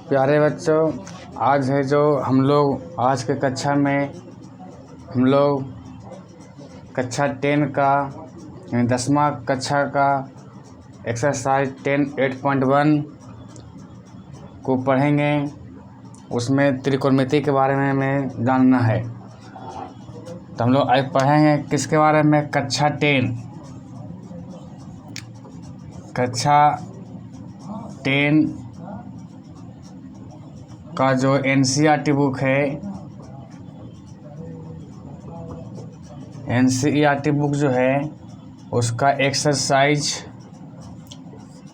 प्यारे बच्चों, आज है जो हम लोग आज के कक्षा में हम लोग कक्षा 10 का यानी 10वां कक्षा का एक्सरसाइज 10 8.1 को पढ़ेंगे। उसमें त्रिकोणमिति के बारे में हमें जानना है। तो हम लोग आज पढ़ेंगे किसके बारे में? कक्षा 10 का जो NCERT बुक है, NCERT बुक जो है उसका एक्सरसाइज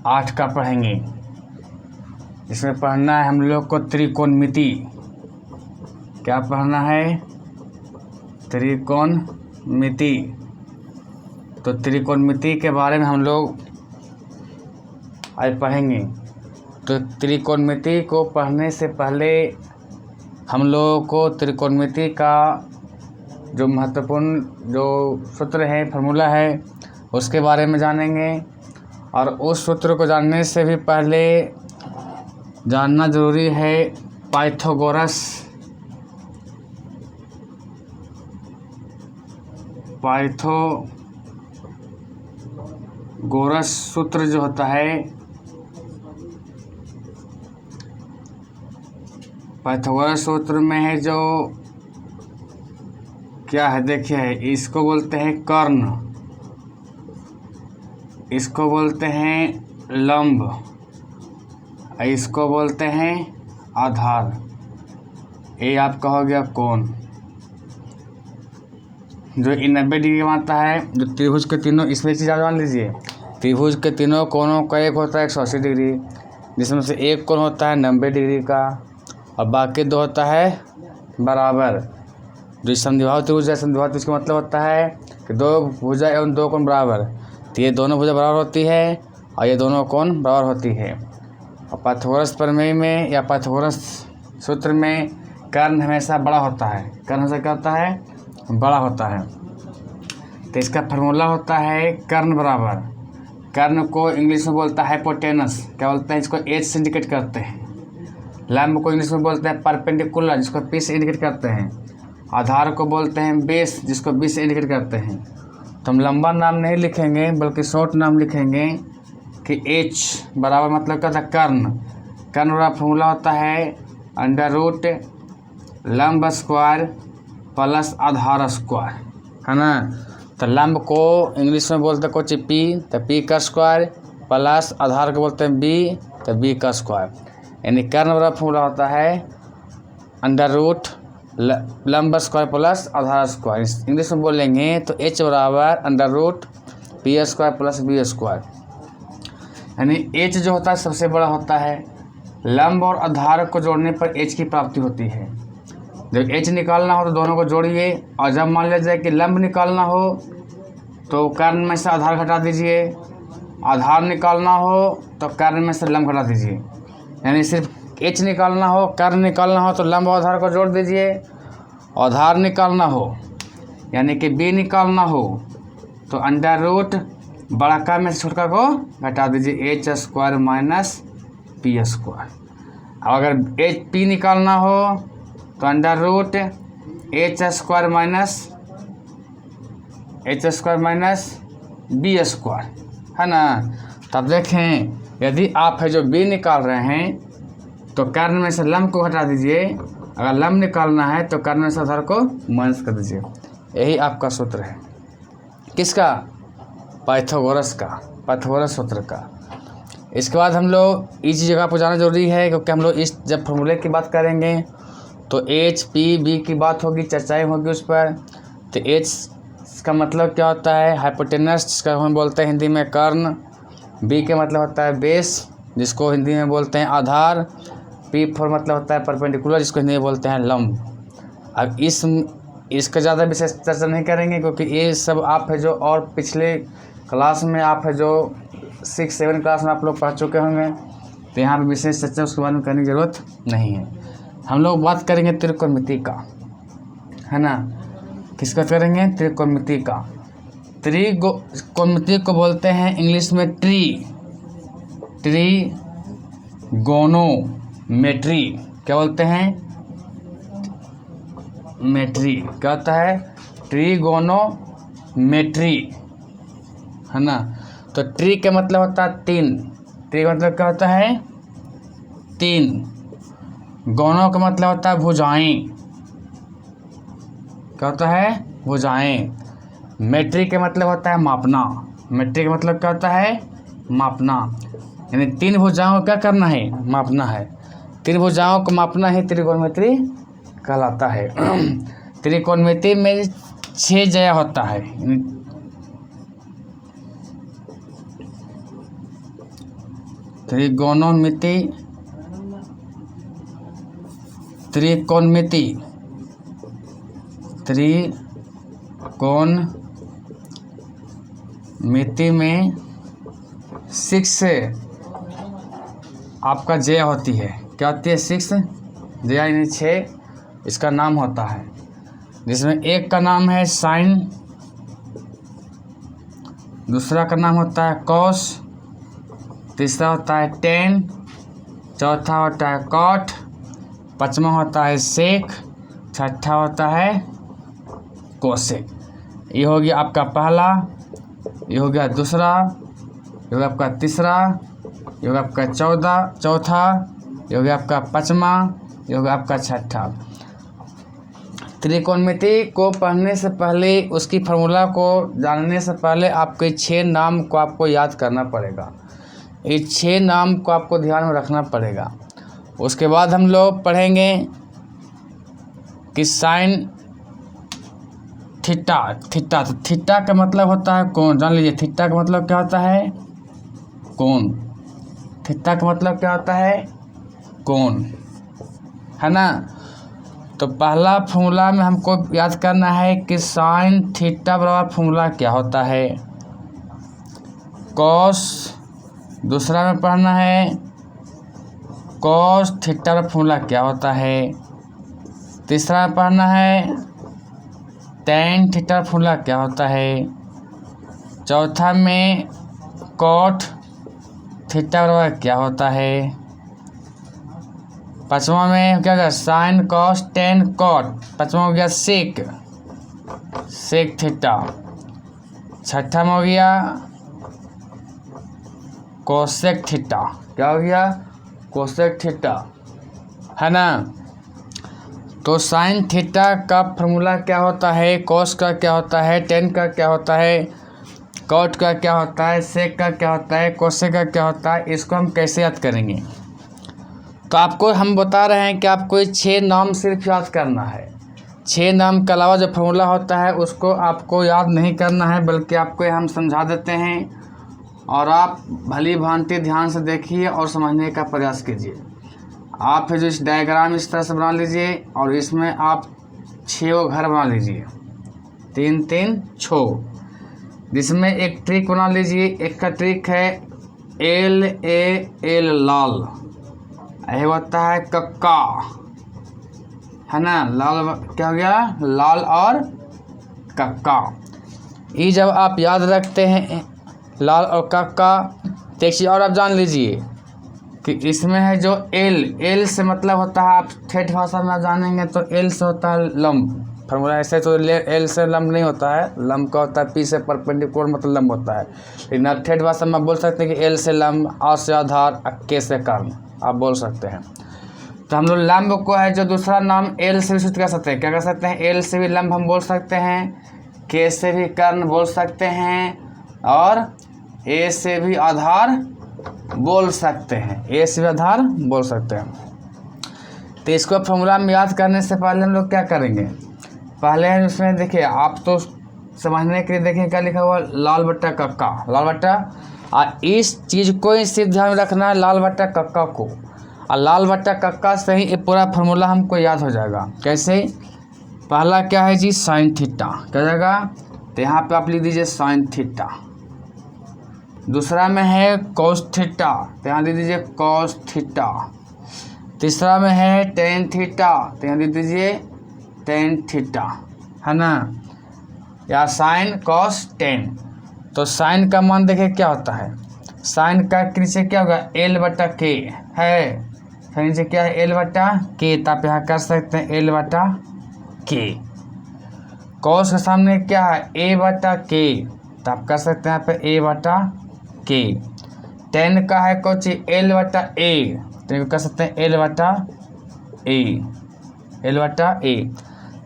8 का पढ़ेंगे। इसमें पढ़ना है हम लोग को त्रिकोणमिति। क्या पढ़ना है? त्रिकोणमिति। तो त्रिकोणमिति के बारे में हम लोग आज पढ़ेंगे। तो त्रिकोणमिति को पढ़ने से पहले हम लोगों को त्रिकोणमिति का जो महत्वपूर्ण जो सूत्र है, फार्मूला है, उसके बारे में जानेंगे। और उस सूत्र को जानने से भी पहले जानना ज़रूरी है पाइथागोरस सूत्र जो होता है, पाइथागोरस सूत्र में है जो क्या है, देखिए, इसको बोलते हैं कर्ण, इसको बोलते हैं लंब, इसको बोलते हैं आधार। ये आपका हो गया कोण। जो 90 डिग्री बनता है, जो त्रिभुज के तीनों, इसमें एक चीज़ आप जान लीजिए, त्रिभुज के तीनों कोणों का एक होता है 180 डिग्री, जिसमें से एक कोण होता है 90 डिग्री का और बाकी दो होता है बराबर। जो समद्विबाहु त्रिभुज है, समद्विबाहु त्रिभुज का मतलब होता है कि दो भुजा एवं दो कोण बराबर। तो ये दोनों भुजा बराबर होती है और ये दोनों कोण बराबर होती है। और पाइथागोरस प्रमेय में या पाइथागोरस सूत्र में कर्ण हमेशा बड़ा होता है। कर्ण हमेशा क्या होता है? बड़ा होता है। तो इसका फार्मूला होता है कर्ण बराबर, कर्ण को इंग्लिश में बोलता है हाइपोटेनस, क्या बोलते हैं? इसको H से इंडिकेट करते हैं। लंब को इंग्लिश में बोलते हैं परपेंडिकुलर, जिसको P से इंडिकेट करते हैं। आधार को बोलते हैं बेस, जिसको B से इंडिकेट करते हैं। तो हम लंबा नाम नहीं लिखेंगे बल्कि शॉर्ट नाम लिखेंगे कि H बराबर मतलब क्या था? कर्ण। कर्ण का फॉर्मूला होता है √ लंब स्क्वायर प्लस आधार स्क्वायर, है ना। तो लंब को इंग्लिश में बोलते हैं कुछ P, तो P का स्क्वायर प्लस आधार को बोलते हैं B, तो B का स्क्वायर। यानी कर्ण बराबर फॉर्मूला होता है √ लंब स्क्वायर प्लस आधार स्क्वायर। इंग्लिश में बोलेंगे तो H बराबर √ P square plus B square. यानी H जो होता है सबसे बड़ा होता है। लंब और आधार को जोड़ने पर H की प्राप्ति होती है। जब H निकालना हो तो दोनों को जोड़िए, और जब मान लिया जाए कि लंब निकालना हो तो कर्ण में से आधार घटा दीजिए, आधार निकालना हो तो कर्ण में से लंब घटा दीजिए। यानी सिर्फ H निकालना हो, कर्ण निकालना हो तो लंब और आधार को जोड़ दीजिए, आधार निकालना हो यानी कि B निकालना हो तो √ बड़ा का में से छोटका को घटा दीजिए, H square minus P square. अगर P निकालना हो तो √ H square minus B square, है ना। तब देखें, यदि आप है जो B निकाल रहे हैं तो कर्ण में से लंब को हटा दीजिए, अगर लंब निकालना है तो कर्ण में से आधार को माइनस कर दीजिए। यही आपका सूत्र है। किसका? पाइथागोरस का, पाइथागोरस सूत्र का। इसके बाद हम लोग इस जगह पर जाना जरूरी है, क्योंकि हम लोग इस जब फॉर्मूले की बात करेंगे तो H P B की बात होगी, चर्चाएं होगी उस पर। तो H का मतलब क्या होता है? हाइपोटेनस, जिसका हम बोलते हैं हिंदी में कर्ण। B का मतलब होता है बेस, जिसको हिंदी में बोलते हैं आधार। P फॉर मतलब होता है परपेंडिकुलर, जिसको हिंदी में बोलते हैं लंब। अब इसका ज़्यादा विशेष चर्चा नहीं करेंगे, क्योंकि ये सब आप है जो और पिछले क्लास में आप है जो 6-7 क्लास में आप लोग पढ़ चुके होंगे। तो यहाँ पे विशेष चर्चा उसके बारे में करने की ज़रूरत नहीं है। हम लोग बात करेंगे त्रिकोणमिति का, है ना। किसका करेंगे? त्रिकोणमिति का। त्रिकोणमिति को बोलते हैं इंग्लिश में ट्री ट्रीगोनोमेट्री क्या बोलते हैं? मेट्री क्या होता है? ट्रीगोनोमेट्री, है ना। तो ट्री का मतलब होता है तीन, ट्री का मतलब क्या होता है? तीन। गोनो का मतलब होता है भुजाएं, क्या होता है? भुजाएं। मेट्री का मतलब होता है मापना, मेट्री का मतलब क्या होता है? मापना। यानी तीन भुजाओं को क्या करना है? मापना है। तीन भुजाओं को मापना ही त्रिकोणमिति कहलाता है। त्रिकोणमिति में 6 जया होता है। त्रिकोणमिति में 6 आपका जया होती है। क्या होती है? 6 जया यानी 6 इसका नाम होता है, जिसमें एक का नाम है साइन, दूसरा का नाम होता है कॉस, तीसरा होता है टेन, चौथा होता है कॉट, पांचवा होता है सेक, छठा होता है कोसेक। ये हो गया आपका पहला, ये हो गया दूसरा, ये हो गया आपका तीसरा, ये हो गया आपका चौथा, ये हो गया आपका पांचवा, ये हो गया आपका छठा। त्रिकोणमिति को पढ़ने से पहले, उसकी फार्मूला को जानने से पहले आपके 6 नाम को आपको याद करना पड़ेगा। ये 6 नाम को आपको ध्यान में रखना पड़ेगा। उसके बाद हम लोग पढ़ेंगे कि साइन थीटा। थीटा, तो थीटा का मतलब होता है कोण। जान लीजिए थीटा का मतलब क्या होता है? कोण। थीटा का मतलब क्या होता है? कोण, है ना। तो पहला फॉर्मूला में हमको याद करना है कि साइन थीटा बराबर फॉर्मूला क्या होता है? कॉस। दूसरा में पढ़ना है कॉस थीटा का फॉर्मूला क्या होता है? तीसरा में पढ़ना है टेन थीटा का फॉर्मूला क्या होता है? चौथा में कॉट थीटा बराबर क्या होता है? पांचवा में क्या होगा? Sine cos tan cot. पांचवा हो गया सेक थीटा। छठा में हो गया कोसेक थीटा। क्या हो गया? कोसेक थीटा, है ना। तो साइन थीटा का फॉर्मूला क्या होता है? कॉस का क्या होता है? टेन का क्या होता है? कॉट का क्या होता है? सेक का क्या होता है? कोसेक का क्या होता है? इसको हम कैसे याद करेंगे? तो आपको हम बता रहे हैं कि आपको 6 नाम सिर्फ याद करना है। 6 नाम के अलावा जो फॉर्मूला होता है उसको आपको याद नहीं करना है, बल्कि आपको हम समझा देते हैं और आप भली भांति ध्यान से देखिए और समझने का प्रयास कीजिए। आप फिर जो इस डायग्राम इस तरह से बना लीजिए और इसमें आप 6 घर बना लीजिए, 3 3 6, जिसमें एक ट्रिक बना लीजिए। एक का ट्रिक है LAL लाल, यह होता है कक्का, है ना। लाल क्या हो गया? लाल और कक्का। ये जब आप याद रखते हैं लाल और कक्का, तो एक चीज़ और आप जान लीजिए कि इसमें है जो एल से मतलब होता है, आप ठेठ भाषा में आप जानेंगे तो एल से होता है लंब। फार्मूला ऐसे तो एल से लंब नहीं होता है, लंब का होता है पी से परपेंडिकुलर मतलब लंब होता है। लेकिन आप ठेठ भाषा में बोल सकते हैं कि एल से लंब, आ से आधार, के से कर्ण, आप बोल सकते हैं। तो हम लोग लंब को है जो दूसरा नाम एल से भी सूचित कर सकते हैं। क्या कर सकते हैं? एल से भी लंब हम बोल सकते हैं, के से भी कर्ण बोल सकते हैं और ए से भी आधार बोल सकते हैं, ए से भी आधार बोल सकते हैं। तो इसको फॉर्मूला में याद करने से पहले हम लोग क्या करेंगे? पहले हम इसमें देखिए, आप तो समझने के लिए देखें क्या लिखा हुआ, लाल बट्टा कक्का, लाल बट्टा। और इस चीज़ को इसी ध्यान में रखना है, लाल बट्टा कक्का को, और लाल बट्टा कक्का से ही ये पूरा फार्मूला हमको याद हो जाएगा। कैसे? पहला क्या है जी? Sine theta. क्या जाएगा? तो यहाँ पे आप लिख दीजिए साइन थीटा। दूसरा में है कॉस थीटा, तो यहाँ लिख दीजिए कॉस थीटा। तीसरा में है टेन थीटा, तो यहाँ लिख दीजिए टेन थीटा, है ना। या साइन कॉस टेन। तो साइन का मान देखिए क्या होता है? साइन का नीचे क्या होगा एल बटा के है, साइन नीचे क्या है एल बटा के, तो आप यहाँ कर सकते हैं एल बटा के। कॉस के सामने क्या है ए बटा के, तो आप कर सकते हैं यहाँ पे ए बटा के। टेन का है कोची एल बटा ए, तो कर सकते हैं एल बटा ए, एल बटा ए।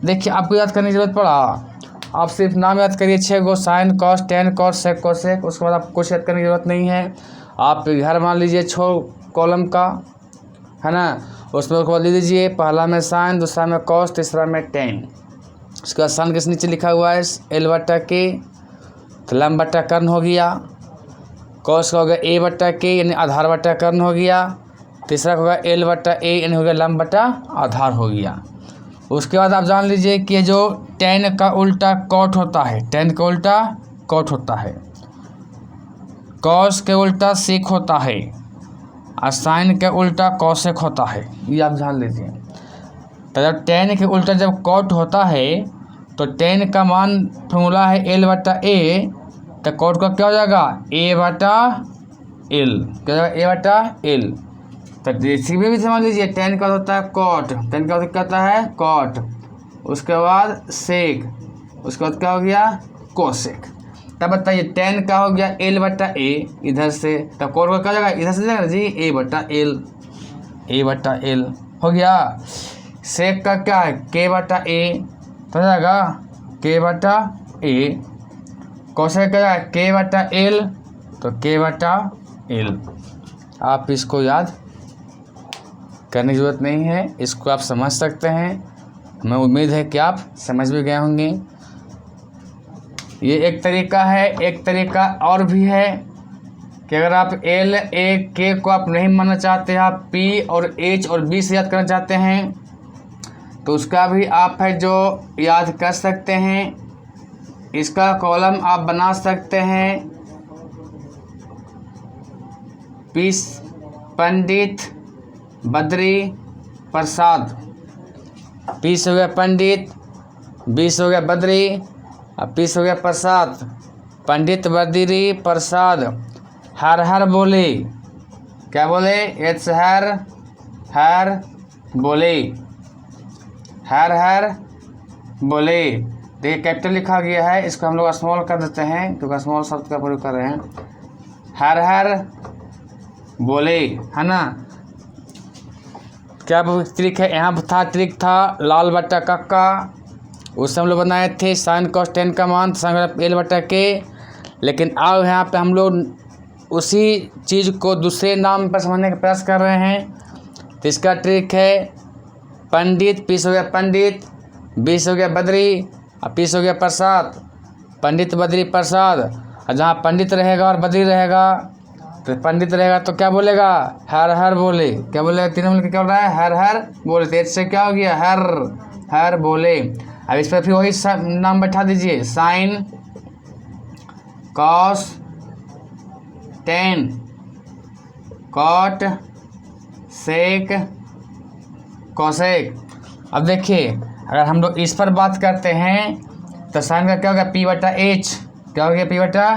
देखिए आपको याद करने की जरूरत पड़ा, आप सिर्फ नाम याद करिए 6 गो, sine cos tan cos sec cosec, उसके बाद आपको कुछ याद करने की जरूरत नहीं है। आप घर मान लीजिए 6 कॉलम का है ना, उसमें उसको लिख लीजिए, पहला में साइन, दूसरा में कॉस, तीसरा में टेन। उसके बाद साइन के नीचे लिखा हुआ है एल बटा के, तो लंब बटा कर्ण हो गया। कॉस का हो गया ए बटा के यानी आधार बटा कर्ण हो गया। तीसरा होगा एल बटा ए यानी हो गया लंब बटा आधार हो गया। उसके बाद आप जान लीजिए कि जो टेन का उल्टा कॉट होता है, टेन का उल्टा कॉट होता है, कॉस के उल्टा सेक होता है, और साइन के उल्टा कॉसेक होता है, ये आप जान लीजिए। तो जब टेन के उल्टा जब कॉट होता है तो टेन का मान फॉर्मूला है एल बटा ए, तो कॉट का क्या हो जाएगा ए बटा एल, क्या हो जाएगा ए बटा एल। तो इसी में भी समझ लीजिए टेन का होता है कॉट, टेन का क्या होता है कॉट, उसके बाद सेक, उसके बाद क्या हो गया कोसेक। तब बताइए टेन का हो गया एल बटा ए इधर से, तब कॉट का क्या हो जाएगा इधर से जाएगा जी ए बटा एल, ए बटा एल हो गया। सेक का क्या है के बटा ए, तो हो जाएगा के बटा ए। कोसेक क्या है के बटा एल, तो के बटा एल। आप इसको याद करने की ज़रूरत नहीं है, इसको आप समझ सकते हैं। मैं उम्मीद है कि आप समझ भी गए होंगे। ये एक तरीका है, एक तरीका और भी है कि अगर आप एल ए के को आप नहीं मानना चाहते, आप पी और एच और बी से याद करना चाहते हैं, तो उसका भी आप है जो याद कर सकते हैं। इसका कॉलम आप बना सकते हैं पीस पंडित बद्री प्रसाद, पीस हो गया पंडित, बीस हो गया बद्री, अब पीस हो गया प्रसाद। पंडित बद्री प्रसाद हर हर बोले, क्या बोले एच हर बोले, हर हर बोले। देखिए कैपिटल लिखा गया है, इसको हम लोग स्मॉल कर देते हैं क्योंकि स्मॉल शब्द का प्रयोग कर रहे हैं। हर हर बोले है ना। क्या ट्रिक है यहाँ था, ट्रिक था लाल बट्टा कक्का, उससे हम लोग बनाए थे साइन कॉस टेन का मान साइन एल बट्टा के। लेकिन अब यहाँ पे हम लोग उसी चीज़ को दूसरे नाम पर समझने का प्रयास कर रहे हैं। तो इसका ट्रिक है पंडित, पीस हो गया पंडित, बीस हो गया बद्री, और पीस हो गया प्रसाद। पंडित बद्री प्रसाद, और जहाँ पंडित रहेगा और बद्री रहेगा, तो पंडित रहेगा तो क्या बोलेगा हर हर बोले, क्या बोलेगा तीनों मिलकर क्या बोल रहा है हर हर बोले। तो इससे क्या हो गया हर हर बोले। अब इस पर फिर वही नाम बैठा दीजिए sine cos tan cot sec cosec. अब देखिए अगर हम लोग इस पर बात करते हैं तो साइन का क्या होगा पी बटा एच, क्या हो गया पी बटा,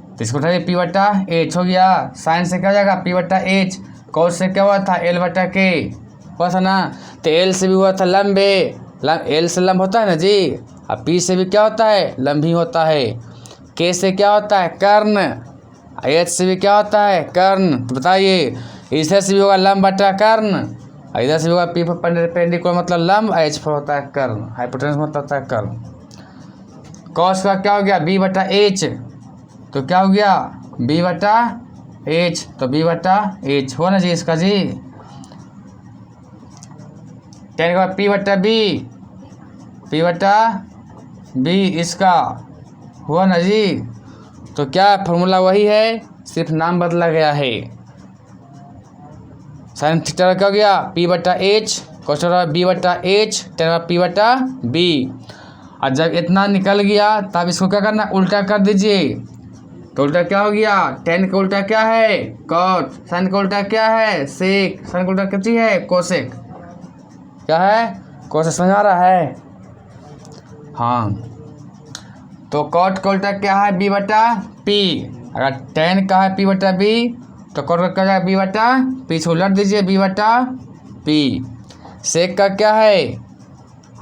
तो इसको उठाइए पी बटा एच हो गया। साइन से क्या हो जाएगा पी बटा एच, कॉस से क्या हुआ था एल बटा के हुआ था ना, तो एल से भी हुआ था लंबे, एल से लंब होता है ना जी, और पी से भी क्या होता है लंब ही होता है। के से क्या होता है कर्ण, एच से भी क्या होता है कर्ण। तो बताइए इधर से भी होगा लंब बटा कर्ण, इधर से भी होगा पी पर पेंडिकुलर मतलब लंब, एच पर होता है कर्ण, हाइपोटेनस मतलब होता है कर्ण। कॉस का क्या हो गया बी बटा एच, तो क्या हो गया बी बटा एच, तो बी बटा एच हो ना जी इसका जी। टेन के बाद पी बटा बी, पी बटा बी इसका हुआ ना जी। तो क्या फॉर्मूला वही है, सिर्फ नाम बदला गया है। साइन थीटा क्या हो गया पी बटा एच, कॉस बी बटा एच, टेन पी बटा बी। और जब इतना निकल गया तब इसको क्या करना उल्टा कर दीजिए, तो उल्टा क्या हो गया टेन का उल्टा क्या है कॉट, साइन का उल्टा क्या है सेक, साइन का उल्टा कितनी है कोसेक, क्या है कोसेक, समझ आ रहा है। हाँ तो कॉट का उल्टा क्या है बी बटा पी, अगर tan का है P/B तो कौन क्या जाएगा B/P, पीछे उलट दीजिए B/P। सेक का क्या है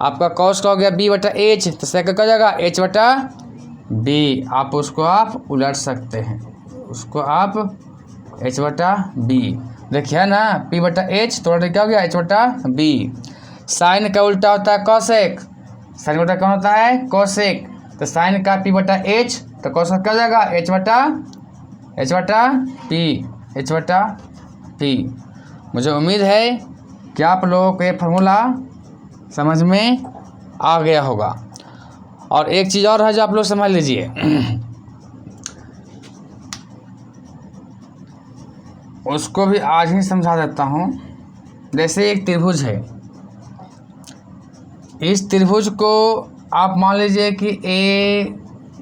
आपका cos का हो गया B/H, तो सेक का क्या जाएगा H/B। आप उसको आप उलट सकते हैं, उसको आप H/B देखिए ना, P/H तो क्या हो गया H/B। साइन का उल्टा होता है कॉसेक, साइन उल्टा कौन होता है कोसेक, तो साइन का P/H तो कोसेक क्या हो जाएगा H/P। मुझे उम्मीद है कि आप लोगों को ये फार्मूला समझ में आ गया होगा। और एक चीज़ और है जो आप लोग समझ लीजिए, उसको भी आज ही समझा देता हूँ। जैसे एक त्रिभुज है, इस त्रिभुज को आप मान लीजिए कि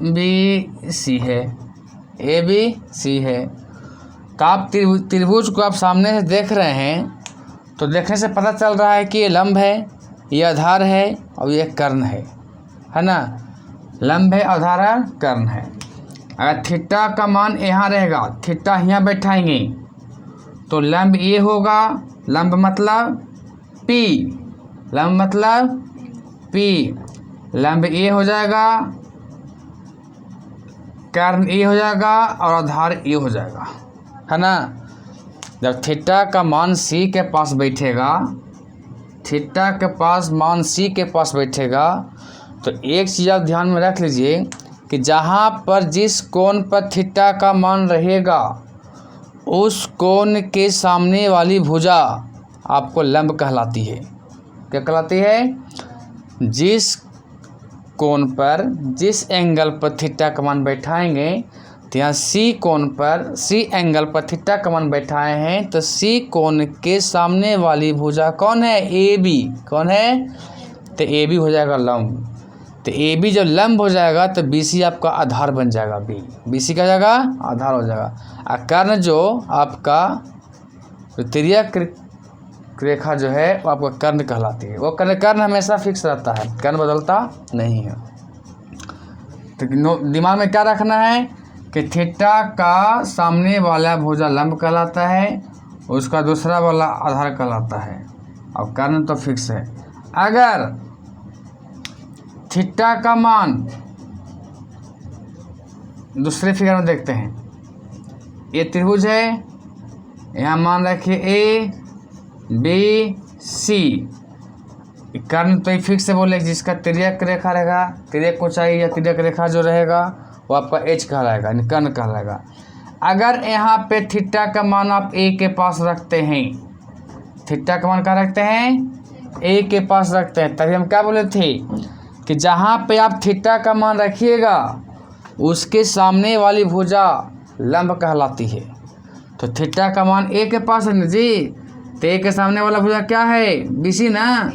ABC है, तो आप त्रिभुज को आप सामने से देख रहे हैं, तो देखने से पता चल रहा है कि ये लंब है, ये आधार है और ये कर्ण है ना। लंब है, आधार है, कर्ण है। अगर थीटा का मान यहाँ रहेगा, थीटा यहाँ बैठाएंगे तो लंब ये होगा, लंब मतलब P, लंब मतलब P, लंब ए हो जाएगा, कर्ण ए हो जाएगा और आधार ए हो जाएगा, है ना। जब थीटा का मान C के पास बैठेगा, थीटा के पास मान C के पास बैठेगा, तो एक चीज़ आप ध्यान में रख लीजिए कि जहाँ पर जिस कोण पर थीटा का मान रहेगा, उस कोण के सामने वाली भुजा आपको लंब कहलाती है। क्या कहलाती है? जिस कोण पर, जिस एंगल पर थीटा का मान बैठाएंगे, तो यहाँ C कोण पर, C एंगल पर थीटा का मान बैठाए हैं, तो C कोण के सामने वाली भुजा कौन है? AB। कौन है? तो AB हो जाएगा लंब। तो AB जब लंब हो जाएगा तो BC आपका आधार बन जाएगा, BC का जाएगा आधार हो जाएगा। और कर्ण जो आपका तिर्यक रेखा जो है वो आपका कर्ण कहलाती है। वो कर्ण हमेशा फिक्स रहता है, कर्ण बदलता नहीं है। तो दिमाग में क्या रखना है कि थीटा का सामने वाला भुजा लंब कहलाता है, उसका दूसरा वाला आधार कहलाता है, और कर्ण तो फिक्स है। अगर थीटा का मान, दूसरे फिगर में देखते हैं, ये त्रिभुज है, यहाँ मान रखिए ABC, कर्ण तो फिक्स से बोले जिसका तिर्यक रेखा रहेगा, तिर्यक ऊंचाई या तिर्यक रेखा जो रहेगा वो आपका H कहलाएगा, कर्ण कहलाएगा। अगर यहाँ पे थीटा का मान आप A के पास रखते हैं, थीटा का मान कहाँ रखते हैं? A के पास रखते हैं, तभी हम क्या बोले थे कि जहाँ पे आप थीटा का मान रखिएगा उसके सामने वाली भुजा लंब कहलाती है। तो थीटा का मान A के पास है ना जी, तो A के सामने वाला भुजा क्या है? BC ना,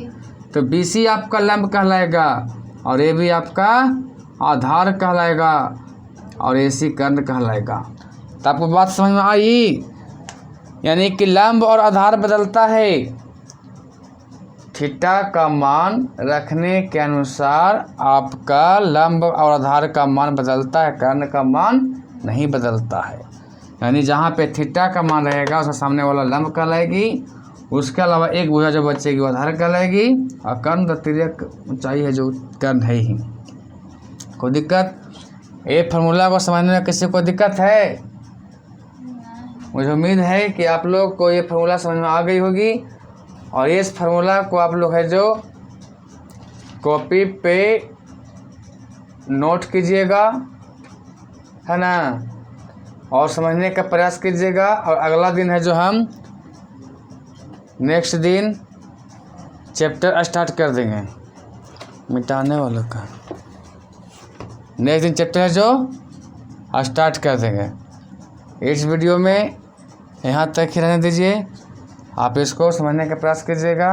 तो BC आपका लंब कहलाएगा और AB आपका आधार कहलाएगा और AC कर्ण कहलाएगा। तो आपको बात समझ में आई? यानी कि लंब और आधार बदलता है, थीटा का मान रखने के अनुसार आपका लंब और आधार का मान बदलता है, कर्ण का मान नहीं बदलता है। यानी जहाँ पे थीटा का मान रहेगा उसका सामने वाला लंब कहलाएगी, उसके अलावा एक भुजा जो बचेगी वो आधार कहलाएगी, और कर्ण तिर्यक ऊंचाई है जो कर्ण है ही। कोई दिक्कत? ये फार्मूला को समझने में किसी को दिक्कत है? मुझे उम्मीद है कि आप लोग को ये फार्मूला समझ में आ गई होगी, और इस फार्मूला को आप लोग है जो कॉपी पे नोट कीजिएगा, है ना, और समझने का प्रयास कीजिएगा। और अगला दिन है जो हम नेक्स्ट दिन चैप्टर स्टार्ट कर देंगे, मिटाने वालों का नेक्स्ट दिन चैप्टर है जो स्टार्ट कर देंगे। इस वीडियो में यहाँ तक ही रहने दीजिए, आप इसको समझने का प्रयास कीजिएगा।